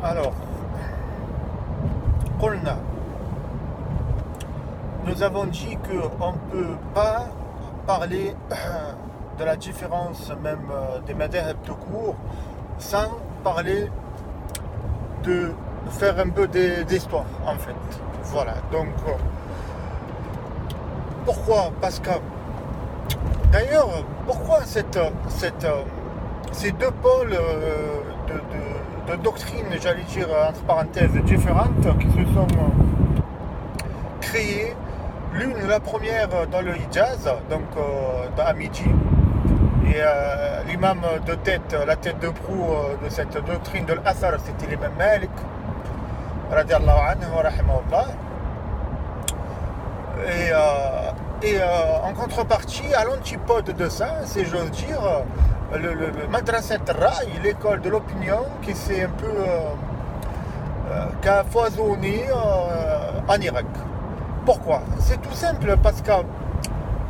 Alors, قلنا, nous avons dit qu'on ne peut pas parler de la différence même des madhhab tout court sans parler de faire un peu d'histoire en fait. Voilà, donc pourquoi? Parce que d'ailleurs, pourquoi ces deux pôles de doctrine, j'allais dire entre parenthèses, différentes qui se sont créées. L'une, la première dans le Hijaz, donc à Midi, et l'imam de tête, la tête de proue de cette doctrine de l'Athar, c'était l'imam Malik, radiallahu anhu wa rahimahullah. Et en contrepartie, à l'antipode de ça, si j'ose dire, le Madrasat Ra'i, l'école de l'opinion, qui s'est un peu qui a foisonné en Irak. Pourquoi? C'est tout simple, parce que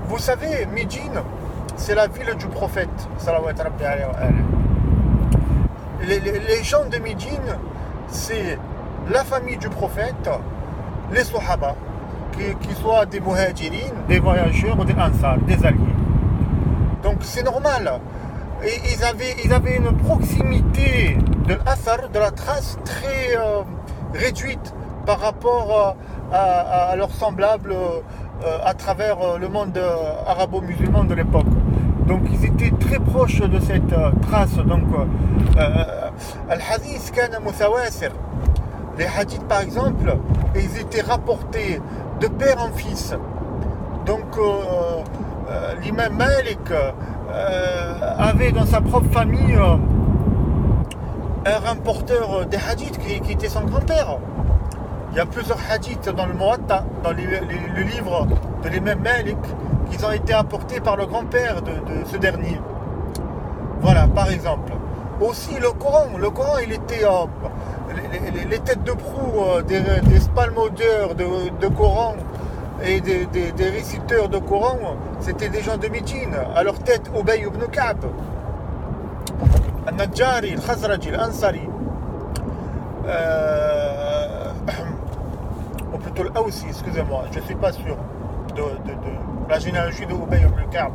vous savez, Médine, c'est la ville du prophète. Les gens de Médine, c'est la famille du prophète, les Sahaba, qui soient des muhajirines, des voyageurs ou des ansar, des alliés. Donc c'est normal. Et ils avaient une proximité de l'athar, de la trace très réduite par rapport à leurs semblables à travers le monde arabo-musulman de l'époque. Donc ils étaient très proches de cette trace. Donc al-hadith kana mutawasir. Les hadiths par exemple, ils étaient rapportés de père en fils. Donc l'imam Malik avait dans sa propre famille un rapporteur des hadiths qui était son grand-père. Il y a plusieurs hadiths dans le Muwatta, dans le livre de l'imam Malik, qui ont été apportés par le grand-père de ce dernier. Voilà, par exemple. Aussi le Coran, il était les têtes de proue des spalmodeurs de Coran et des réciteurs de Coran, c'était des gens de Médine. À leur tête, Ubay ibn Ka'b, Al-Najjari, Al-Khazraji, Al-Ansari, ou plutôt l'Aussi, excusez-moi, je ne suis pas sûr de la généalogie de Ubay ibn Ka'b.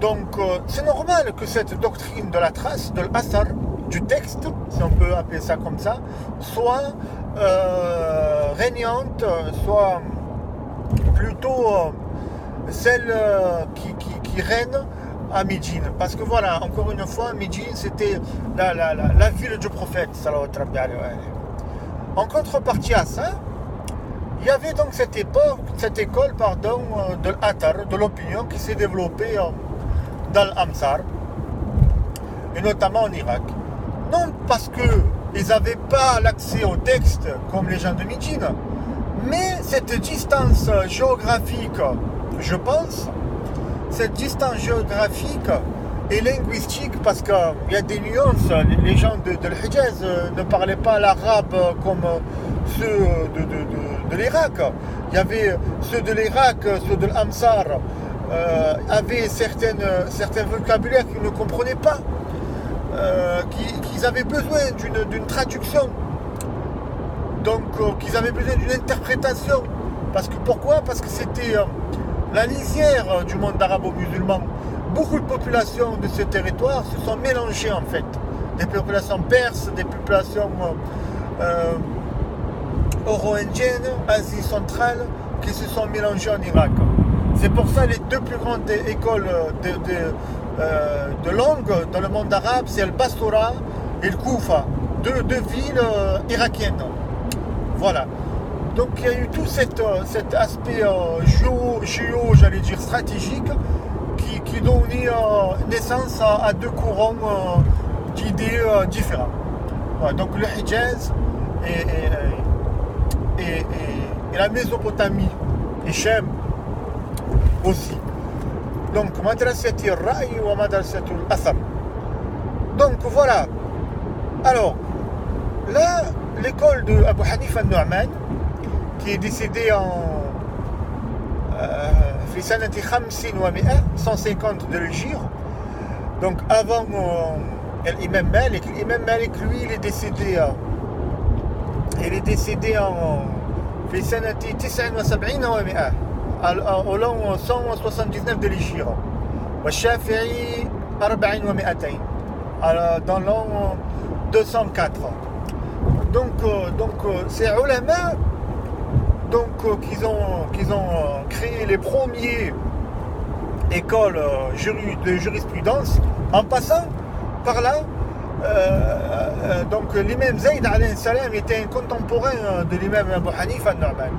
Donc c'est normal que cette doctrine de la trace, de l'Athar, du texte, si on peut appeler ça comme ça, soit régnante, soit plutôt celle qui règne à Médine. Parce que voilà, encore une fois, Médine, c'était la ville du prophète, sallallahu alayhi wa sallam. En contrepartie à ça, il y avait donc cette école de l'Athar, de l'opinion, qui s'est développée dans l'Amsar, et notamment en Irak. Non parce qu'ils n'avaient pas l'accès au texte comme les gens de Médine, mais cette distance géographique, je pense, cette distance géographique et linguistique, parce qu'il y a des nuances, les gens de l'Hijaz ne parlaient pas l'arabe comme ceux de l'Irak. Il y avait ceux de l'Irak, ceux de l'Amsar, avaient certains vocabulaires qu'ils ne comprenaient pas. Qu'ils avaient besoin d'une traduction, donc qu'ils avaient besoin d'une interprétation. Pourquoi? Parce que c'était la lisière du monde arabo-musulman. Beaucoup de populations de ce territoire se sont mélangées en fait. Des populations perses, des populations euro-indiennes, Asie centrale, qui se sont mélangées en Irak. C'est pour ça les deux plus grandes écoles de langue dans le monde arabe, c'est le Basra et le Koufa, deux villes irakiennes. Voilà. Donc il y a eu tout cet aspect j'allais dire stratégique, qui donnait naissance à deux courants d'idées différents. Voilà. Donc le Hijaz et la Mésopotamie et Shem aussi. Donc, Madrasati Ra'i wa Madrasati Athar. Donc, voilà. Alors, là, l'école de Abu Hanif al-Nu'man, qui est décédé en في سنة 50 و 100, 150 de l'Hégire, donc avant l'imam Malik. L'imam Malik, lui, il est décédé en في سنة 79 و100 au l'an 179 de l'Hijra. والشافعي 400 و200 dans l'an 204. Donc ces ulama qu'ils ont créé les premiers écoles de jurisprudence en passant par là. Donc l'imam Zayd alayhi salam était un contemporain de l'imam Abu Hanifa an-Nu'man.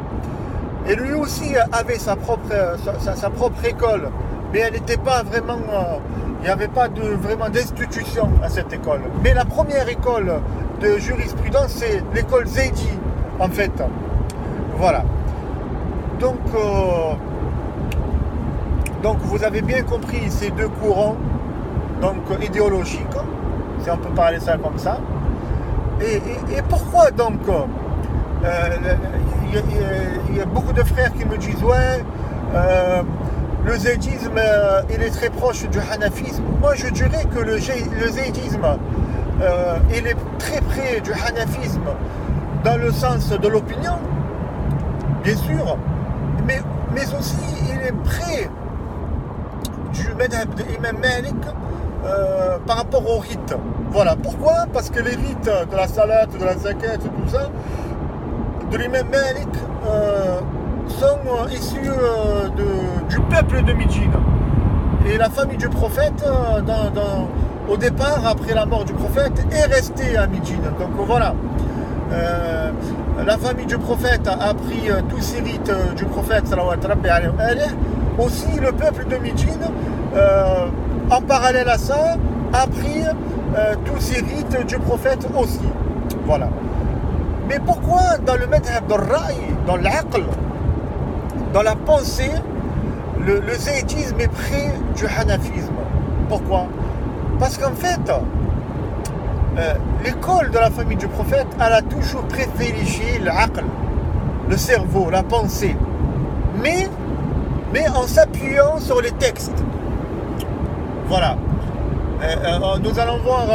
Et lui aussi avait sa propre école, mais elle n'était pas vraiment, il n'y avait pas vraiment d'institution à cette école. Mais la première école de jurisprudence, c'est l'école Zaydi, en fait. Voilà. Donc vous avez bien compris ces deux courants idéologiques, si on peut parler ça comme ça. Et pourquoi donc il y a beaucoup de frères qui me disent ouais, le zaydisme il est très proche du hanafisme. Moi je dirais que le zaydisme il est très près du hanafisme dans le sens de l'opinion, bien sûr, mais aussi il est près du madhab de l'imam Malik par rapport aux rites. Voilà. Pourquoi? Parce que les rites de la salat, de la zakat et tout ça, de l'imam Malik sont issus du peuple de Médine. Et la famille du prophète, au départ, après la mort du prophète, est restée à Médine. Donc voilà. La famille du prophète a appris tous ces rites du prophète, aussi le peuple de Médine, en parallèle à ça, a appris tous ces rites du prophète aussi. Voilà. Mais pourquoi dans le madhab de Ra'i, dans l'aql, dans la pensée, le zaydisme est près du hanafisme? Pourquoi? Parce qu'en fait, l'école de la famille du prophète, elle a toujours privilégié l'aql, le cerveau, la pensée, mais en s'appuyant sur les textes. Voilà. Nous allons voir